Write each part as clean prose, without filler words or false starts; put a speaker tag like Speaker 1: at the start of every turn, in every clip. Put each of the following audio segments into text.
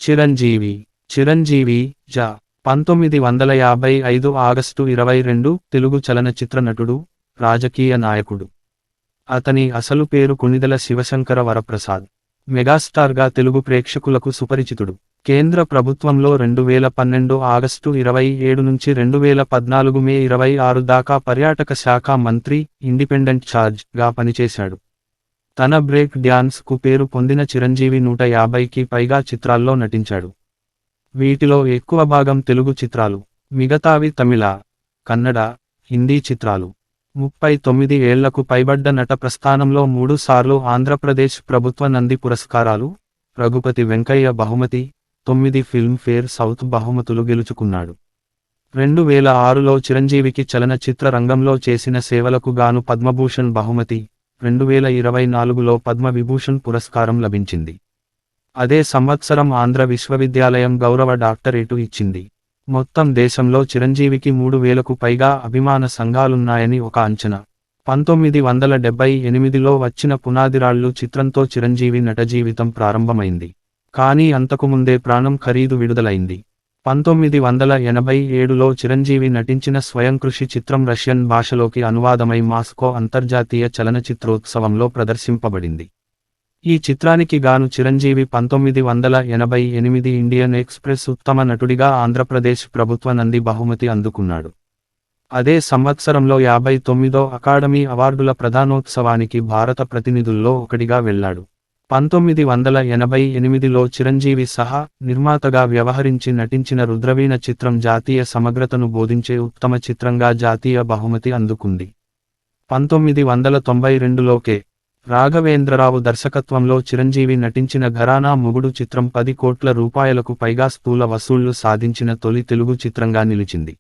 Speaker 1: చిరంజీవి చిరంజీవి జ 1955 ఆగస్టు 22 తెలుగు చలనచిత్ర నటుడు, రాజకీయ నాయకుడు. అతని అసలు పేరు కొణిదెల శివశంకర వరప్రసాద్. మెగాస్టార్గా తెలుగు ప్రేక్షకులకు సుపరిచితుడు. కేంద్ర ప్రభుత్వంలో 2012 ఆగస్టు 27 నుంచి 2014 మే 26 దాకా పర్యాటక శాఖ మంత్రి, ఇండిపెండెంట్ ఛార్జ్ గా పనిచేశాడు. తన బ్రేక్ డ్యాన్స్ కు పేరు పొందిన చిరంజీవి 150కి పైగా చిత్రాల్లో నటించాడు. వీటిలో ఎక్కువ భాగం తెలుగు చిత్రాలు, మిగతావి తమిళ, కన్నడ, హిందీ చిత్రాలు. 39 ఏళ్లకు పైబడ్డ నట ప్రస్థానంలో 3 సార్లు ఆంధ్రప్రదేశ్ ప్రభుత్వ నంది పురస్కారాలు, రఘుపతి వెంకయ్య బహుమతి, 9 ఫిల్మ్ఫేర్ సౌత్ బహుమతులు గెలుచుకున్నాడు. 2006లో చిరంజీవికి చలనచిత్ర రంగంలో చేసిన సేవలకు గాను పద్మభూషణ్ బహుమతి, 2024లో పద్మ విభూషణ్ పురస్కారం లభించింది. అదే సంవత్సరం ఆంధ్ర విశ్వవిద్యాలయం గౌరవ డాక్టరేటు ఇచ్చింది. మొత్తం దేశంలో చిరంజీవికి 3000కు పైగా అభిమాన సంఘాలున్నాయని ఒక అంచనా. 1978లో వచ్చిన పునాదిరాళ్లు చిత్రంతో చిరంజీవి నట జీవితం ప్రారంభమైంది. కానీ అంతకుముందే ప్రాణం ఖరీదు విడుదలైంది. 1987లో చిరంజీవి నటించిన స్వయంకృషి చిత్రం రష్యన్ భాషలోకి అనువాదమై మాస్కో అంతర్జాతీయ చలనచిత్రోత్సవంలో ప్రదర్శింపబడింది. ఈ చిత్రానికి గాను చిరంజీవి 1988 ఇండియన్ ఎక్స్‌ప్రెస్ ఉత్తమ నటుడిగా ఆంధ్రప్రదేశ్ ప్రభుత్వ నంది బహుమతి అందుకున్నాడు. అదే సంవత్సరంలో 59వ అకాడమీ అవార్డుల ప్రదానోత్సవానికి భారత ప్రతినిధుల్లో ఒకడిగా వెళ్లాడు. 1988లో చిరంజీవి సహా నిర్మాతగా వ్యవహరించి నటించిన రుద్రవీణ చిత్రం జాతీయ సమగ్రతను బోధించే ఉత్తమ చిత్రంగా జాతీయ బహుమతి అందుకుంది. 1992లో కె. రాఘవేంద్రరావు దర్శకత్వంలో చిరంజీవి నటించిన ఘరానా మొగుడు చిత్రం 10 కోట్ల రూపాయలకు పైగా స్థూల వసూళ్లు సాధించిన తొలి తెలుగు చిత్రంగా నిలిచింది.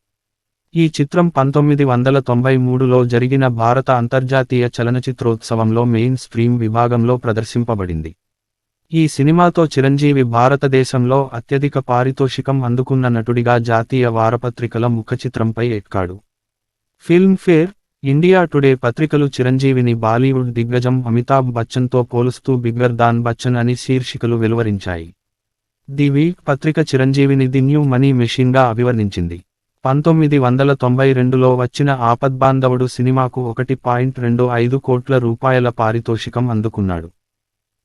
Speaker 1: ఈ చిత్రం 1993లో జరిగిన భారత అంతర్జాతీయ చలనచిత్రోత్సవంలో మెయిన్ స్ట్రీమ్ విభాగంలో ప్రదర్శింపబడింది. ఈ సినిమాతో చిరంజీవి భారతదేశంలో అత్యధిక పారితోషికం అందుకున్న నటుడిగా జాతీయ వారపత్రికల ముఖచిత్రంపై ఎక్కాడు. ఫిల్మ్ఫేర్, ఇండియా టుడే పత్రికలు చిరంజీవిని బాలీవుడ్ దిగ్గజం అమితాబ్ బచ్చన్తో పోలుస్తూ బిగ్గర్ దాన్ బచ్చన్ అని శీర్షికలు వెలువరించాయి. ది వీక్ పత్రిక చిరంజీవిని ది న్యూ మనీ మెషిన్గా అభివర్ణించింది. 1992లో వచ్చిన ఆపద్బాంధవుడు సినిమాకు 1.25 కోట్ల రూపాయల పారితోషికం అందుకున్నాడు.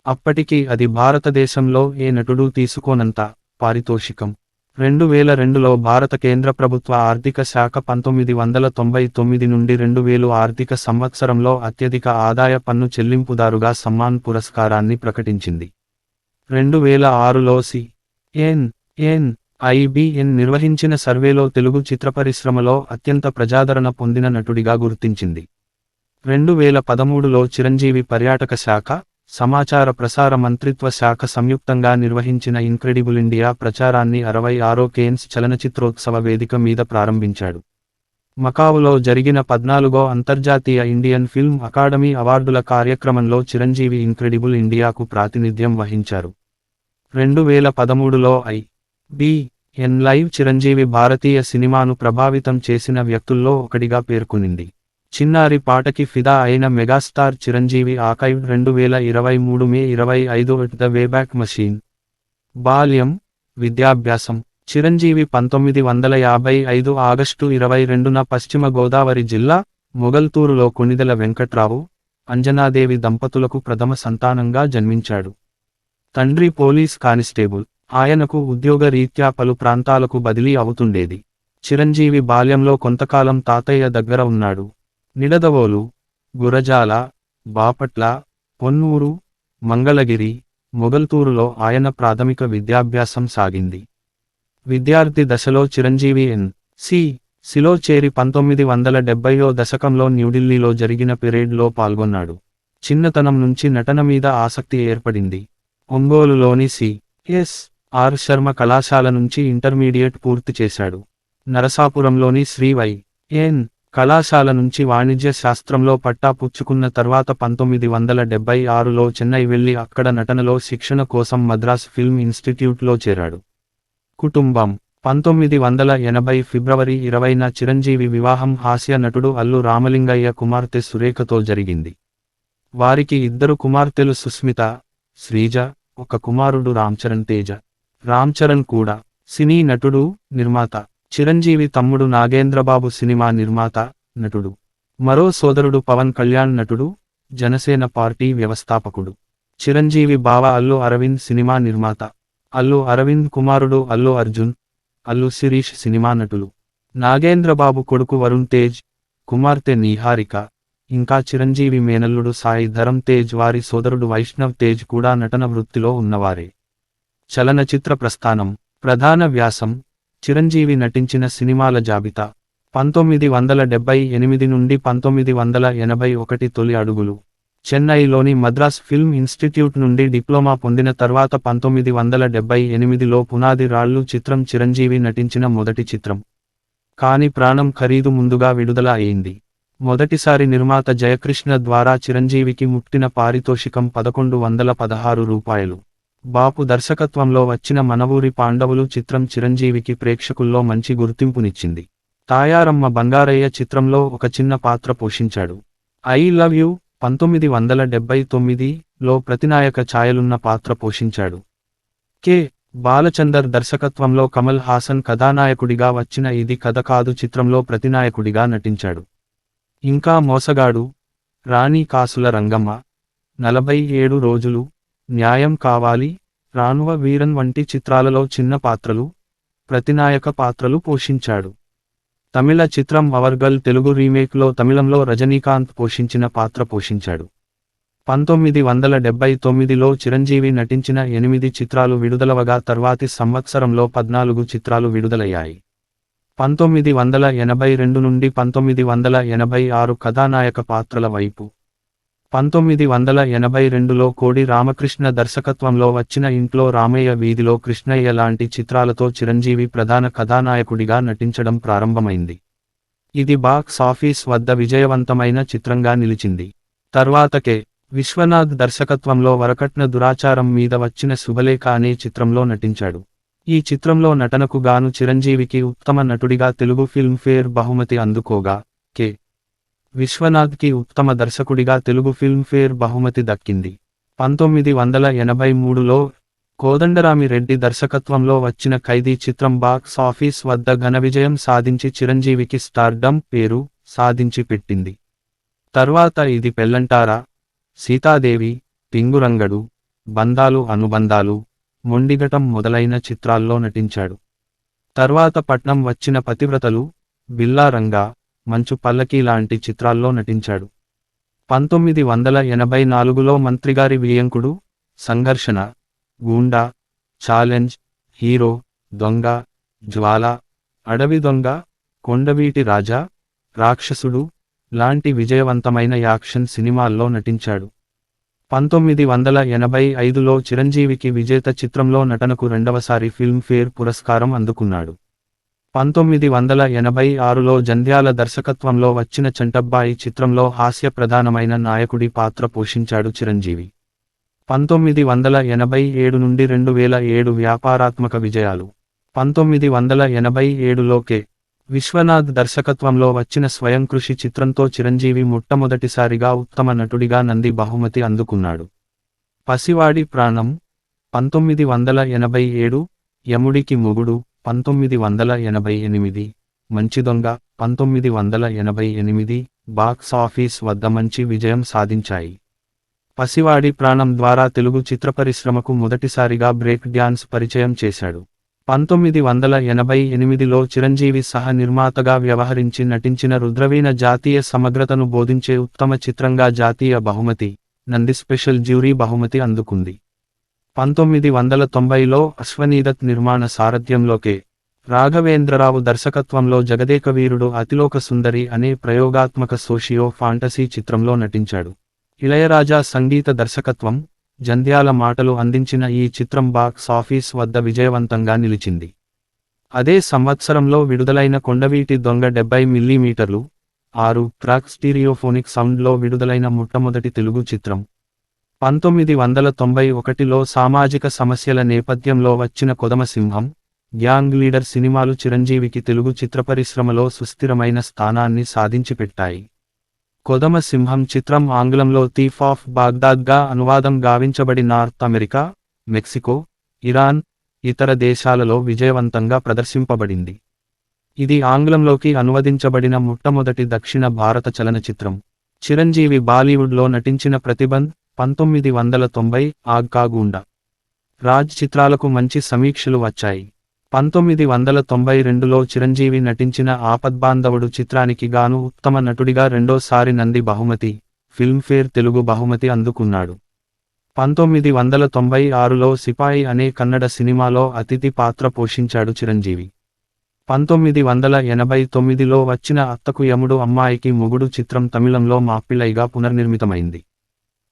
Speaker 1: అప్పటికి అది భారతదేశంలో ఏ నటుడూ తీసుకోనంత పారితోషికం. 2002లో భారత కేంద్ర ప్రభుత్వ ఆర్థిక శాఖ 1999 నుండి 2000 ఆర్థిక సంవత్సరంలో అత్యధిక ఆదాయ పన్ను చెల్లింపుదారుగా సమ్మాన్ పురస్కారాన్ని ప్రకటించింది. 2006లో IBN నిర్వహించిన సర్వేలో తెలుగు చిత్రపరిశ్రమలో అత్యంత ప్రజాదరణ పొందిన నటుడిగా గుర్తించింది. 2013లో చిరంజీవి పర్యాటక శాఖ, సమాచార ప్రసార మంత్రిత్వ శాఖ సంయుక్తంగా నిర్వహించిన ఇన్క్రెడిబుల్ ఇండియా ప్రచారాన్ని 66వ కేన్స్ చలనచిత్రోత్సవ వేదిక మీద ప్రారంభించాడు. మకావులో జరిగిన 14వ అంతర్జాతీయ ఇండియన్ ఫిల్మ్ అకాడమీ అవార్డుల కార్యక్రమంలో చిరంజీవి ఇన్క్రెడిబుల్ ఇండియాకు ప్రాతినిధ్యం వహించారు. 2013లో IBN లైవ్ చిరంజీవి భారతీయ సినిమాను ప్రభావితం చేసిన వ్యక్తుల్లో ఒకడిగా పేర్కొనింది. చిన్నారి పాటకి ఫిదా అయిన megastar Chiranjeevi archived 2023 May 25 at the Wayback Machine. బాల్యం, విద్యాభ్యాసం. చిరంజీవి 1955 ఆగస్టు 22న పశ్చిమ గోదావరి జిల్లా మొగల్తూరులో కొణిదెల వెంకట్రావు, అంజనాదేవి దంపతులకు ప్రథమ సంతానంగా జన్మించాడు. తండ్రి పోలీస్ కానిస్టేబుల్. ఆయనకు ఉద్యోగ రీత్యా పలు ప్రాంతాలకు బదిలీ అవుతుండేది. చిరంజీవి బాల్యంలో కొంతకాలం తాతయ్య దగ్గర ఉన్నాడు. నిడదవోలు, గురజాల, బాపట్ల, పొన్నూరు, మంగళగిరి, మొగల్తూరులో ఆయన ప్రాథమిక విద్యాభ్యాసం సాగింది. విద్యార్థి దశలో చిరంజీవి NCCలో చేరి 1970వ దశకంలో న్యూఢిల్లీలో జరిగిన పెరేడ్లో పాల్గొన్నాడు. చిన్నతనం నుంచి నటన మీద ఆసక్తి ఏర్పడింది. ఒంగోలులోని CSR శర్మ కళాశాల నుంచి ఇంటర్మీడియట్ పూర్తి చేశాడు. నరసాపురంలోని శ్రీ వై.ఎన్. కళాశాల నుంచి వాణిజ్య శాస్త్రంలో పట్టా పుచ్చుకున్న తర్వాత 1976లో చెన్నై వెళ్లి అక్కడ నటనలో శిక్షణ కోసం మద్రాస్ ఫిల్మ్ ఇన్స్టిట్యూట్లో చేరాడు. కుటుంబం. 1980 ఫిబ్రవరి 20న చిరంజీవి వివాహం హాస్య నటుడు అల్లు రామలింగయ్య కుమార్తె సురేఖతో జరిగింది. వారికి 2 కుమార్తెలు సుస్మిత, శ్రీజ, ఒక కుమారుడు రామ్చరణ్ తేజ. రామ్ చరణ్ కూడా సినీ నటుడు, నిర్మాత. చిరంజీవి తమ్ముడు నాగేంద్రబాబు సినిమా నిర్మాత, నటుడు. మరో సోదరుడు పవన్ కళ్యాణ్ నటుడు, జనసేన పార్టీ వ్యవస్థాపకుడు. చిరంజీవి బావ అల్లు అరవింద్ సినిమా నిర్మాత. అల్లు అరవింద్ కుమారుడు అల్లు అర్జున్, అల్లు శిరీష్ సినిమా నటులు. నాగేంద్రబాబు కొడుకు వరుణ్ తేజ్, కుమార్తె నీహారిక, ఇంకా చిరంజీవి మేనల్లుడు సాయి ధరమ్ తేజ్ వారి సోదరుడు వైష్ణవ్ తేజ్ కూడా నటన వృత్తిలో ఉన్నవారే. చలనచిత్ర ప్రస్థానం. ప్రధాన వ్యాసం. చిరంజీవి నటించిన సినిమాల జాబితా. 1978 నుండి 1981 తొలి అడుగులు. చెన్నైలోని మద్రాస్ ఫిల్మ్ ఇన్స్టిట్యూట్ నుండి డిప్లొమా పొందిన తర్వాత 1978లో పునాది రాళ్ళు చిత్రం చిరంజీవి నటించిన మొదటి చిత్రం. కాని ప్రాణం ఖరీదు ముందుగా విడుదల అయింది. మొదటిసారి నిర్మాత జయకృష్ణ ద్వారా చిరంజీవికి ముట్టిన పారితోషికం 1116 రూపాయలు. బాపు దర్శకత్వంలో వచ్చిన మనవూరి పాండవులు చిత్రం చిరంజీవికి ప్రేక్షకుల్లో మంచి గుర్తింపునిచ్చింది. తాయారమ్మ బంగారయ్య చిత్రంలో ఒక చిన్న పాత్ర పోషించాడు. ఐ లవ్ యూ 1979లో ప్రతినాయక ఛాయలున్న పాత్ర పోషించాడు. కె. బాలచందర్ దర్శకత్వంలో కమల్ హాసన్ కథానాయకుడిగా వచ్చిన ఇది కథ కాదు చిత్రంలో ప్రతినాయకుడిగా నటించాడు. ఇంకా మోసగాడు, రాణి కాసుల రంగమ్మ, 47 రోజులు, న్యాయం కావాలి, రానువ వీరన్ వంటి చిత్రాలలో చిన్న పాత్రలు, ప్రతినాయక పాత్రలు పోషించాడు. తమిళ చిత్రం అవర్గల్ తెలుగు రీమేక్లో తమిళంలో రజనీకాంత్ పోషించిన పాత్ర పోషించాడు. 1979లో చిరంజీవి నటించిన 8 చిత్రాలు విడుదలవగా తర్వాతి సంవత్సరంలో 14 చిత్రాలు విడుదలయ్యాయి. 1982 నుండి 1986 కథానాయక పాత్రల వైపు. 1982లో కోడి రామకృష్ణ దర్శకత్వంలో వచ్చిన ఇంట్లో రామయ్య వీధిలో కృష్ణయ్య లాంటి చిత్రాలతో చిరంజీవి ప్రధాన కథానాయకుడిగా నటించడం ప్రారంభమైంది. ఇది బాక్స్ ఆఫీస్ వద్ద విజయవంతమైన చిత్రంగా నిలిచింది. తర్వాత కె. విశ్వనాథ్ దర్శకత్వంలో వరకట్న దురాచారం మీద వచ్చిన శుభలేఖ అనే చిత్రంలో నటించాడు. ఈ చిత్రంలో నటనకు గాను చిరంజీవికి ఉత్తమ నటుడిగా తెలుగు ఫిల్మ్ఫేర్ బహుమతి అందుకోగా, కె. విశ్వనాథ్కి ఉత్తమ దర్శకుడిగా తెలుగు ఫిల్మ్ఫేర్ బహుమతి దక్కింది. 1983లో కోదండరామిరెడ్డి దర్శకత్వంలో వచ్చిన ఖైదీ చిత్రం బాక్స్ ఆఫీస్ వద్ద ఘన విజయం సాధించి చిరంజీవికి స్టార్డమ్ పేరు సాధించి పెట్టింది. తర్వాత ఇది పెళ్లంటారా, సీతాదేవి, పింగురంగడు, బంధాలు అనుబంధాలు, మొండిగటం మొదలైన చిత్రాల్లో నటించాడు. తర్వాత పట్నం వచ్చిన పతివ్రతలు, బిల్లారంగా, మంచు పల్లకి లాంటి చిత్రాల్లో నటించాడు. 1984లో మంత్రిగారి వియ్యంకుడు, సంఘర్షణ, గూండా, ఛాలెంజ్, హీరో, దొంగ, జ్వాల, అడవి దొంగ, కొండవీటి రాజా, రాక్షసుడు లాంటి విజయవంతమైన యాక్షన్ సినిమాల్లో నటించాడు. 1985లో చిరంజీవికి విజేత చిత్రంలో నటనకు రెండవసారి ఫిల్మ్ఫేర్ పురస్కారం అందుకున్నాడు. 1986లో జంధ్యాల దర్శకత్వంలో వచ్చిన చంటబ్బాయి చిత్రంలో హాస్య ప్రధానమైన నాయకుడి పాత్ర పోషించాడు చిరంజీవి. 1987 నుండి 2007 వ్యాపారాత్మక విజయాలు. 1987లో కె. విశ్వనాథ్ దర్శకత్వంలో వచ్చిన స్వయంకృషి చిత్రంతో చిరంజీవి మొట్టమొదటిసారిగా ఉత్తమ నటుడిగా నంది బహుమతి అందుకున్నాడు. పసివాడి ప్రాణం 1987, యముడికి మొగుడు 1988, మంచిదొంగ 1988 బాక్స్ ఆఫీస్ వద్ద మంచి విజయం సాధించాయి. పసివాడి ప్రాణం ద్వారా తెలుగు చిత్రపరిశ్రమకు మొదటిసారిగా బ్రేక్ డ్యాన్స్ పరిచయం చేశాడు. 1988లో చిరంజీవి సహ నిర్మాతగా వ్యవహరించి నటించిన రుద్రవీణ జాతీయ సమగ్రతను బోధించే ఉత్తమ చిత్రంగా జాతీయ బహుమతి, నంది స్పెషల్ జ్యూరీ బహుమతి అందుకుంది. 1990లో అశ్వనీదత్ నిర్మాణ సారథ్యంలో కె. రాఘవేంద్రరావు దర్శకత్వంలో జగదేక వీరుడు అతిలోక సుందరి అనే ప్రయోగాత్మక సోషియో ఫాంటసీ చిత్రంలో నటించాడు. ఇళయరాజా సంగీత దర్శకత్వం, జంధ్యాల మాటలు అందించిన ఈ చిత్రం బాక్స్ ఆఫీస్ వద్ద విజయవంతంగా నిలిచింది. అదే సంవత్సరంలో విడుదలైన కొండవీటి దొంగ 70 mm 6 ట్రాక్ స్టీరియోఫోనిక్ సౌండ్లో విడుదలైన మొట్టమొదటి తెలుగు చిత్రం. 1991లో సామాజిక సమస్యల నేపథ్యంలో వచ్చిన కొదమసింహం, గ్యాంగ్ లీడర్ సినిమాలు చిరంజీవికి తెలుగు చిత్రపరిశ్రమలో సుస్థిరమైన స్థానాన్ని సాధించిపెట్టాయి. కొదమసింహం చిత్రం ఆంగ్లంలో థీఫ్ ఆఫ్ బాగ్దాద్గా అనువాదం గావించబడి నార్త్ అమెరికా, మెక్సికో, ఇరాన్, ఇతర దేశాలలో విజయవంతంగా ప్రదర్శింపబడింది. ఇది ఆంగ్లంలోకి అనువదించబడిన మొట్టమొదటి దక్షిణ భారత చలనచిత్రం. చిరంజీవి బాలీవుడ్లో నటించిన ప్రతిబంధ్ 1990, ఆగ్ కా గూండా, రాజ్ చిత్రాలకు మంచి సమీక్షలు వచ్చాయి. 1992లో చిరంజీవి నటించిన ఆపద్బాంధవుడు చిత్రానికి గాను ఉత్తమ నటుడిగా రెండోసారి నంది బహుమతి, ఫిల్మ్ఫేర్ తెలుగు బహుమతి అందుకున్నాడు. 1996లో సిపాయి అనే కన్నడ సినిమాలో అతిథి పాత్ర పోషించాడు చిరంజీవి. 1989లో వచ్చిన అత్తకు యముడు అమ్మాయికి మొగుడు చిత్రం తమిళంలో మాప్పిళైగా పునర్నిర్మితమైంది.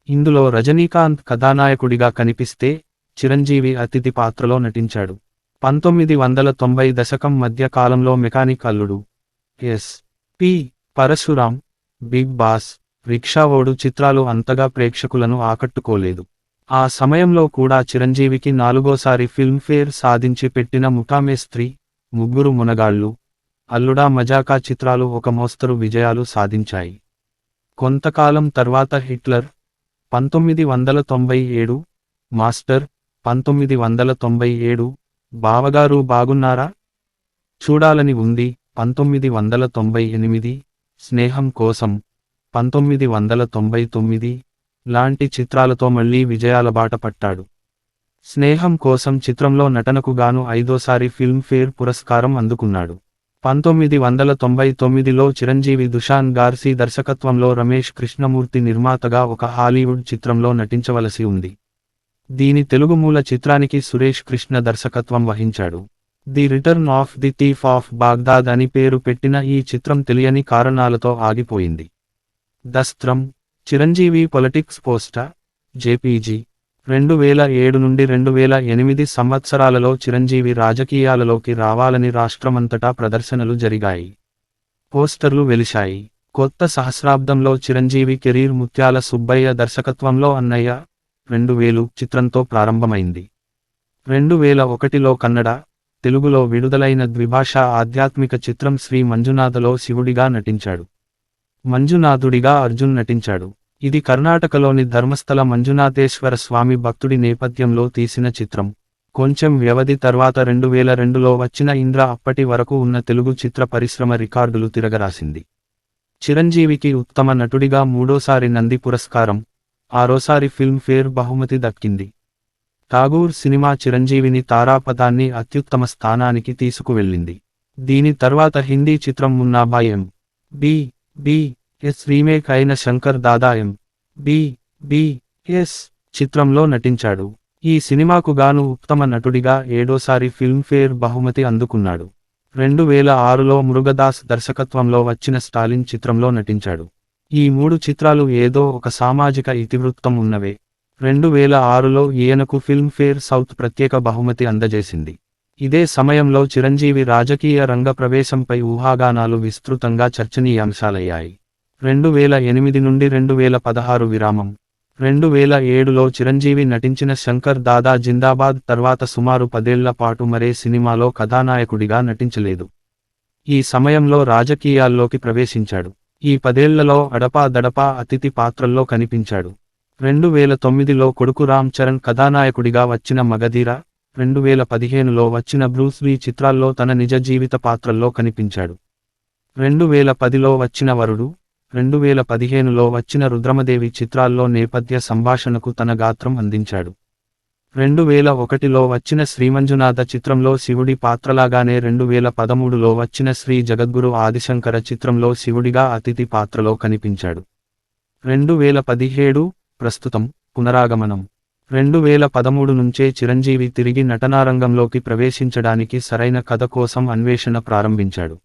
Speaker 1: ఇందులో రజనీకాంత్ కథానాయకుడిగా కనిపిస్తే, చిరంజీవి అతిథి పాత్రలో నటించాడు. 1990 దశకం మధ్య కాలంలో మెకానిక్ అల్లుడు, ఎస్.పి. పరశురాం, బిగ్ బాస్, రిక్షావోడు చిత్రాలు అంతగా ప్రేక్షకులను ఆకట్టుకోలేదు. ఆ సమయంలో కూడా చిరంజీవికి 4వసారి ఫిల్మ్ఫేర్ సాధించి పెట్టిన ముఠామేస్త్రీ, ముగ్గురు మునగాళ్ళు, అల్లుడా మజాకా చిత్రాలు ఒక మోస్తరు విజయాలు సాధించాయి. కొంతకాలం తర్వాత హిట్లర్ 1997, మాస్టర్ 1997, బావగారు బాగున్నారా, చూడాలని ఉంది 1998, స్నేహం కోసం 1999 లాంటి చిత్రాలతో మళ్లీ విజయాల బాట పట్టాడు. స్నేహం కోసం చిత్రంలో నటనకు గాను 5వసారి ఫిల్మ్ఫేర్ పురస్కారం అందుకున్నాడు. 1999లో చిరంజీవి దుషాన్ గార్సీ దర్శకత్వంలో రమేష్ కృష్ణమూర్తి నిర్మాతగా ఒక హాలీవుడ్ చిత్రంలో నటించవలసి ఉంది. దీని తెలుగు మూల చిత్రానికి సురేష్ కృష్ణ దర్శకత్వం వహించాడు. The return of the thief of Baghdad అని పేరు పెట్టిన ఈ చిత్రం తెలియని కారణాలతో ఆగిపోయింది. దస్త్రం, చిరంజీవి పొలిటిక్స్ పోస్టా, జేపీజీ 2007 నుండి 2008 సంవత్సరాలలో చిరంజీవి రాజకీయాలలోకి రావాలని రాష్ట్రమంతటా ప్రదర్శనలు జరిగాయి. పోస్టర్లు వెలిశాయి. కొత్త సహస్రాబ్దంలో చిరంజీవి కెరీర్ ముత్యాల సుబ్బయ్య దర్శకత్వంలో అన్నయ్య 2000 చిత్రంతో ప్రారంభమైంది. 2001లో కన్నడ, తెలుగులో విడుదలైన ద్విభాషా ఆధ్యాత్మిక చిత్రం శ్రీ మంజునాథలో శివుడిగా నటించాడు. మంజునాథుడిగా అర్జున్ నటించాడు. ఇది కర్ణాటకలోని ధర్మస్థల మంజునాథేశ్వర స్వామి భక్తుడి నేపథ్యంలో తీసిన చిత్రం. కొంచెం వ్యవధి తర్వాత 2002లో వచ్చిన ఇంద్ర అప్పటి వరకు ఉన్న తెలుగు చిత్ర పరిశ్రమ రికార్డులు తిరగరాసింది. చిరంజీవికి ఉత్తమ నటుడిగా 3వసారి నంది పురస్కారం, 6వసారి ఫిల్మ్ఫేర్ బహుమతి దక్కింది. ఠాగూర్ సినిమా చిరంజీవిని తారాపథాన్ని అత్యుత్తమ స్థానానికి తీసుకువెళ్ళింది. దీని తర్వాత హిందీ చిత్రం మున్నాభా ఎం.బి.బి.ఎస్ రీమేక్ అయిన శంకర్ దాదా ఎం.బి.బి.ఎస్ చిత్రంలో నటించాడు. ఈ సినిమాకు గాను ఉత్తమ నటుడిగా 7వసారి ఫిల్మ్ఫేర్ బహుమతి అందుకున్నాడు. 2006లో మురుగదాస్ దర్శకత్వంలో వచ్చిన స్టాలిన్ చిత్రంలో నటించాడు. ఈ 3 చిత్రాలు ఏదో ఒక సామాజిక ఇతివృత్తం ఉన్నవే. 2006లో ఈయనకు ఫిల్మ్ఫేర్ సౌత్ ప్రత్యేక బహుమతి అందజేసింది. ఇదే సమయంలో చిరంజీవి రాజకీయ రంగ ప్రవేశంపై ఊహాగానాలు విస్తృతంగా చర్చనీయాంశాలయ్యాయి. 2008 నుండి 2016 విరామం. 2007లో చిరంజీవి నటించిన శంకర్ దాదా జిందాబాద్ తర్వాత సుమారు 10 ఏళ్ల పాటు మరే సినిమాలో కథానాయకుడిగా నటించలేదు. ఈ సమయంలో రాజకీయాల్లోకి ప్రవేశించాడు. ఈ 10 ఏళ్లలో అడపాదడపా అతిథి పాత్రల్లో కనిపించాడు. 2009లో కొడుకు రామ్ చరణ్ కథానాయకుడిగా వచ్చిన మగధీర, 2015లో వచ్చిన బ్రూస్ లీ చిత్రాల్లో తన నిజ జీవిత పాత్రల్లో కనిపించాడు. 2010లో వచ్చిన వరుడు, 2015లో వచ్చిన రుద్రమదేవి చిత్రాల్లో నేపథ్య సంభాషణకు తన గాత్రం అందించాడు. 2001లో వచ్చిన శ్రీమంజునాథ చిత్రంలో శివుడి పాత్రలాగానే 2013లో వచ్చిన శ్రీ జగద్గురు ఆదిశంకర చిత్రంలో శివుడిగా అతిథి పాత్రలో కనిపించాడు. 2017 ప్రస్తుతం పునరాగమనం. 2013 నుంచే చిరంజీవి తిరిగి నటనారంగంలోకి ప్రవేశించడానికి సరైన కథ కోసం అన్వేషణ ప్రారంభించాడు.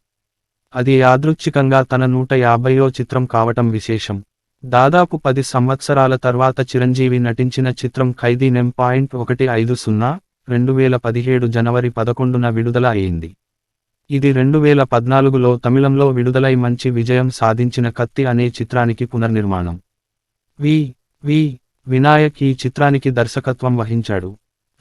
Speaker 1: అది యాదృచ్ఛికంగా తన 150వ చిత్రం కావటం విశేషం. దాదాపు 10 సంవత్సరాల తర్వాత చిరంజీవి నటించిన చిత్రం ఖైదీ నెం.150 2017 జనవరి 11న విడుదల అయింది. ఇది 2014లో తమిళంలో విడుదలై మంచి విజయం సాధించిన కత్తి అనే చిత్రానికి పునర్నిర్మాణం. వి వినాయక్ ఈ చిత్రానికి దర్శకత్వం వహించాడు.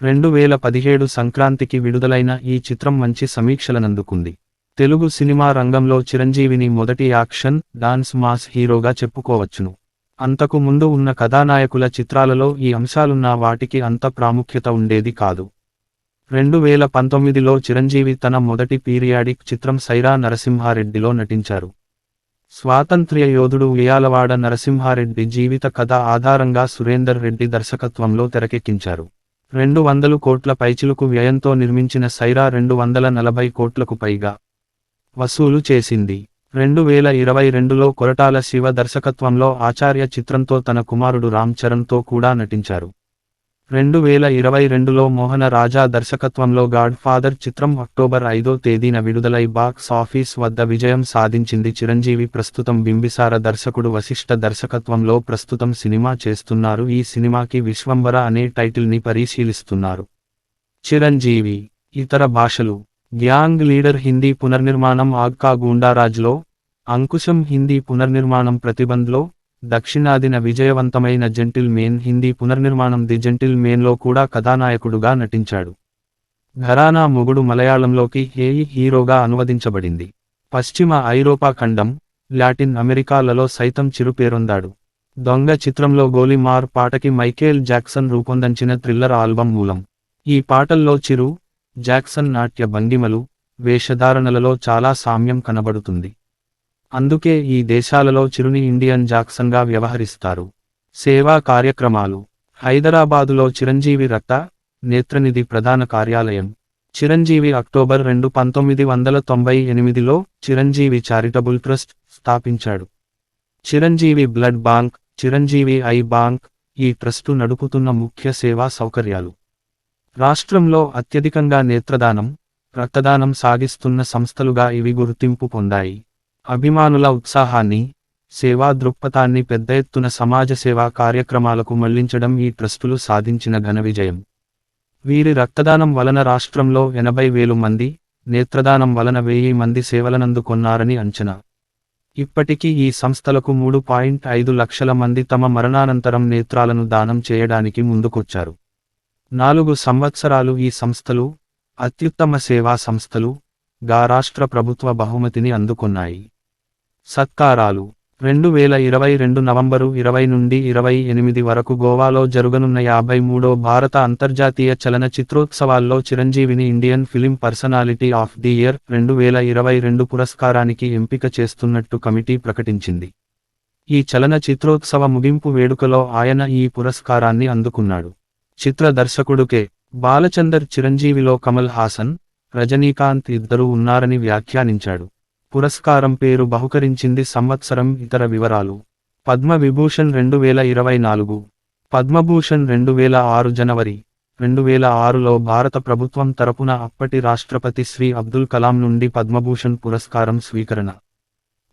Speaker 1: 2017 సంక్రాంతికి విడుదలైన ఈ చిత్రం మంచి సమీక్షలనందుకుంది. తెలుగు సినిమా రంగంలో చిరంజీవిని మొదటి యాక్షన్, డాన్స్ మాస్ హీరోగా చెప్పుకోవచ్చును. అంతకు ముందు ఉన్న కథానాయకుల చిత్రాలలో ఈ అంశాలున్నా వాటికి అంత ప్రాముఖ్యత ఉండేది కాదు. 2019లో చిరంజీవి తన మొదటి పీరియాడిక్ చిత్రం సైరా నరసింహారెడ్డిలో నటించారు. స్వాతంత్ర్య యోధుడు ఉయ్యాలవాడ నరసింహారెడ్డి జీవిత కథ ఆధారంగా సురేందర్ రెడ్డి దర్శకత్వంలో తెరకెక్కించారు. 200 కోట్ల పైచిలుకు వ్యయంతో నిర్మించిన సైరా 240 కోట్లకు పైగా వసూలు చేసింది. 2022లో కొరటాల శివ దర్శకత్వంలో ఆచార్య చిత్రంతో తన కుమారుడు రామ్ చరణ్తో కూడా నటించారు. 2022లో మోహన రాజా దర్శకత్వంలో గాడ్ ఫాదర్ చిత్రం అక్టోబర్ 5వ తేదీన విడుదలై బాక్స్ ఆఫీస్ వద్ద విజయం సాధించింది. చిరంజీవి ప్రస్తుతం బింబిసార దర్శకుడు వశిష్ఠ దర్శకత్వంలో ప్రస్తుతం సినిమా చేస్తున్నారు. ఈ సినిమాకి విశ్వంబర అనే టైటిల్ని పరిశీలిస్తున్నారు. చిరంజీవి ఇతర భాషలు గ్యాంగ్ లీడర్ హిందీ పునర్నిర్మాణం ఆగ్కా గూండారాజ్లో, అంకుశం హిందీ పునర్నిర్మాణం ప్రతిబంధ్లో, దక్షిణాదిన విజయవంతమైన జెంటిల్ మేన్ హిందీ పునర్నిర్మాణం ది జెంటిల్ మేన్లో కూడా కథానాయకుడుగా నటించాడు. ఘరానా మొగుడు మలయాళంలోకి హీరోగా అనువదించబడింది. పశ్చిమ ఐరోపా ఖండం, లాటిన్ అమెరికాలలో సైతం చిరుపేరొందాడు. దొంగ చిత్రంలో గోలీమార్ పాటకి మైకేల్ జాక్సన్ రూపొందించిన థ్రిల్లర్ ఆల్బమ్ మూలం. ఈ పాటల్లో చిరు, జాక్సన్ నాట్య భంగిమలు, వేషధారణలలో చాలా సామ్యం కనబడుతుంది. అందుకే ఈ దేశాలలో చిరుని ఇండియన్ జాక్సన్గా వ్యవహరిస్తారు. సేవా కార్యక్రమాలు హైదరాబాదులో చిరంజీవి రక్త నేత్రనిధి ప్రధాన కార్యాలయం. చిరంజీవి అక్టోబర్ 2, 1998లో చిరంజీవి చారిటబుల్ ట్రస్ట్ స్థాపించాడు. Chiranjeevi blood bank, Chiranjeevi eye bank ఈ ట్రస్టు నడుపుతున్న ముఖ్య సేవా సౌకర్యాలు. రాష్ట్రంలో అత్యధికంగా నేత్రదానం, రక్తదానం సాగిస్తున్న సంస్థలుగా ఇవి గుర్తింపు పొందాయి. అభిమానుల ఉత్సాహాన్ని, సేవా దృక్పథాన్ని పెద్ద ఎత్తున సమాజ సేవా కార్యక్రమాలకు మళ్లించడం ఈ ట్రస్టులు సాధించిన ఘన విజయం. వీరి రక్తదానం వలన రాష్ట్రంలో 80,000 మంది, నేత్రదానం వలన 1000 మంది సేవలనందుకొన్నారని అంచనా. ఇప్పటికీ ఈ సంస్థలకు 3.5 లక్షల మంది తమ మరణానంతరం నేత్రాలను దానం చేయడానికి ముందుకొచ్చారు. 4 సంవత్సరాలు ఈ సంస్థలు అత్యుత్తమ సేవా సంస్థలు గా రాష్ట్ర ప్రభుత్వ బహుమతిని అందుకొన్నాయి. సత్కారాలు 2022 నవంబరు 20 నుండి 28 వరకు గోవాలో జరుగనున్న 53వ భారత అంతర్జాతీయ చలన చిత్రోత్సవాల్లో చిరంజీవిని Indian film personality of the year 2022 పురస్కారానికి ఎంపిక చేస్తున్నట్టు కమిటీ ప్రకటించింది. ఈ చలన చిత్రోత్సవ ముగింపు వేడుకలో ఆయన ఈ పురస్కారాన్ని అందుకున్నాడు. చిత్ర దర్శకుడు కె. బాలచందర్ చిరంజీవిలో కమల్ హాసన్, రజనీకాంత్ ఇద్దరూ ఉన్నారని వ్యాఖ్యానించాడు. పురస్కారం పేరు బహుకరించింది సంవత్సరం ఇతర వివరాలు. పద్మ విభూషణ్ 2024, పద్మభూషణ్ 2006 జనవరి 2006లో భారత ప్రభుత్వం తరపున అప్పటి రాష్ట్రపతి శ్రీ అబ్దుల్ కలాం నుండి పద్మభూషణ్ పురస్కారం స్వీకరణ.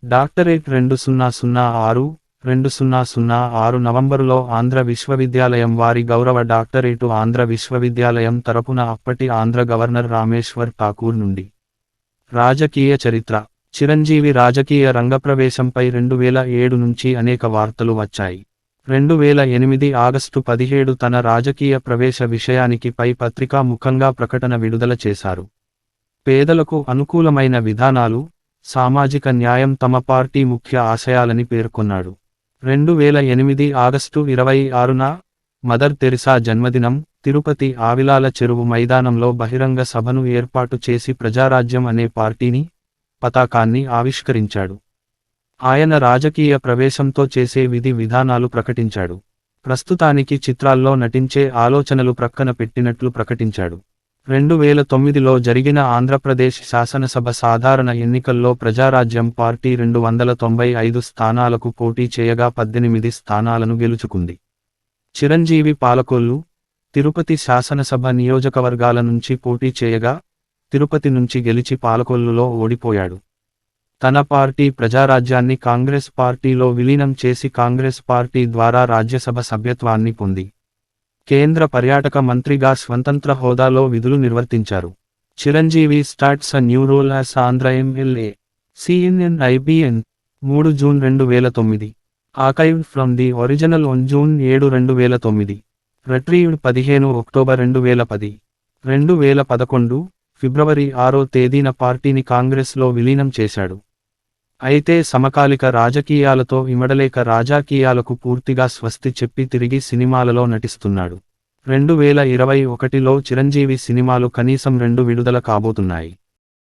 Speaker 1: డాక్టరేట్ 2006 నవంబరులో ఆంధ్ర విశ్వవిద్యాలయం వారి గౌరవ డాక్టరేటు ఆంధ్ర విశ్వవిద్యాలయం తరపున అప్పటి ఆంధ్ర గవర్నర్ రామేశ్వర్ ఠాకూర్ నుండి. రాజకీయ చరిత్ర చిరంజీవి రాజకీయ రంగప్రవేశంపై 2007 నుంచి అనేక వార్తలు వచ్చాయి. 2008 ఆగస్టు 17 తన రాజకీయ ప్రవేశ విషయానికి పై పత్రికా ముఖంగా ప్రకటన విడుదల చేశారు. పేదలకు అనుకూలమైన విధానాలు, సామాజిక న్యాయం తమ పార్టీ ముఖ్య ఆశయాలని పేర్కొన్నాడు. 2008 ఆగస్టు 26న మదర్ తెరిసా జన్మదినం, తిరుపతి ఆవిలాల చెరువు మైదానంలో బహిరంగ సభను ఏర్పాటు చేసి ప్రజారాజ్యం అనే పార్టీని, పతాకాన్ని ఆవిష్కరించాడు. ఆయన రాజకీయ ప్రవేశంతో చేసే విధి విధానాలు ప్రకటించాడు. ప్రస్తుతానికి చిత్రాల్లో నటించే ఆలోచనలు ప్రక్కన పెట్టినట్లు ప్రకటించాడు. 2009లో జరిగిన ఆంధ్రప్రదేశ్ శాసనసభ సాధారణ ఎన్నికల్లో ప్రజారాజ్యం పార్టీ 295 స్థానాలకు పోటీ చేయగా 18 స్థానాలను గెలుచుకుంది. చిరంజీవి పాలకొల్లు, తిరుపతి శాసనసభ నియోజకవర్గాల నుంచి పోటీ చేయగా, తిరుపతి నుంచి గెలిచి పాలకొల్లులో ఓడిపోయాడు. తన పార్టీ ప్రజారాజ్యాన్ని కాంగ్రెస్ పార్టీలో విలీనం చేసి కాంగ్రెస్ పార్టీ ద్వారా రాజ్యసభ సభ్యత్వాన్ని పొంది కేంద్ర పర్యాటక మంత్రిగా స్వతంత్ర హోదాలో విధులు నిర్వర్తించారు. Chiranjeevi starts a new role as Andhra MLA. CNN IBN 3 June 2009. Archived from the original on June 7, 2009. Retrieved 15 October 2010. 2011 ఫిబ్రవరి 6వ తేదీన పార్టీని కాంగ్రెస్లో విలీనం చేశాడు. అయితే సమకాలిక రాజకీయాలతో ఇమడలేక రాజకీయాలకు పూర్తిగా స్వస్తి చెప్పి తిరిగి సినిమాలలో నటిస్తున్నాడు. 2021లో చిరంజీవి సినిమాలు కనీసం 2 విడుదల కాబోతున్నాయి.